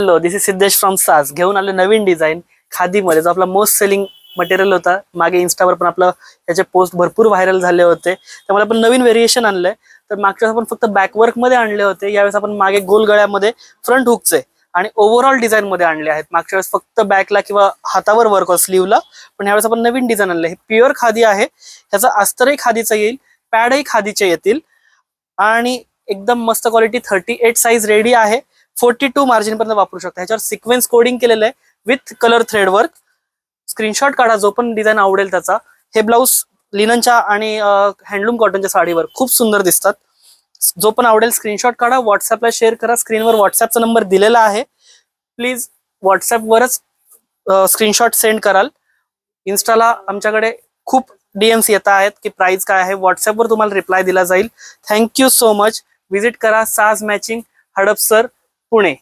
Hello, this is Siddhesh from साज. घेऊन आले नवीन डिझाईन खादीमध्ये, जो आपला मोस्ट सेलिंग मटेरियल होता. मागे इन्स्टावर पण आपलं याचे पोस्ट भरपूर व्हायरल झाले होते, त्यामुळे आपण नवीन व्हेरिएशन आणलंय. तर मागच्या वेळेस आपण फक्त बॅकवर्क मध्ये आणले होते, यावेळेस आपण मागे गोल गळ्यामध्ये फ्रंट हुकचे आणि ओव्हरऑल डिझाईन मध्ये आणले आहेत. मागच्या वेळेस फक्त बॅकला किंवा हातावर वर्क स्लीवला, पण यावेळेस आपण नवीन डिझाईन आणले. हे प्युअर खादी आहे, ह्याचा अस्तरही खादीचा येईल, पॅडही खादीचे येतील आणि एकदम मस्त क्वालिटी. 38 साईज रेडी आहे. 42 मार्जिन पर्यंत वापरू शकता. ह्याच्यावर सिक्वेन्स कोडिंग केलेलं आहे with colour thread work. Screenshot काढा, जो पण डिझाईन आवडेल त्याचा. हे ब्लाऊज लिननच्या आणि हँडलूम कॉटनच्या साडीवर खूप सुंदर दिसतात. जो पण आवडेल स्क्रीनशॉट काढा, व्हॉट्सअपला शेअर करा. स्क्रीनवर व्हॉट्सअपचा नंबर दिलेला आहे. प्लीज व्हॉट्सअपवरच स्क्रीनशॉट सेंड कराल. इन्स्टाला आमच्याकडे खूप डीएम्स येत आहेत की प्राइस काय आहे. व्हॉट्सअपवर तुम्हाला रिप्लाय दिला जाईल. Thank you so much. विजिट करा साज मॅचिंग, हडपसर, पुणे.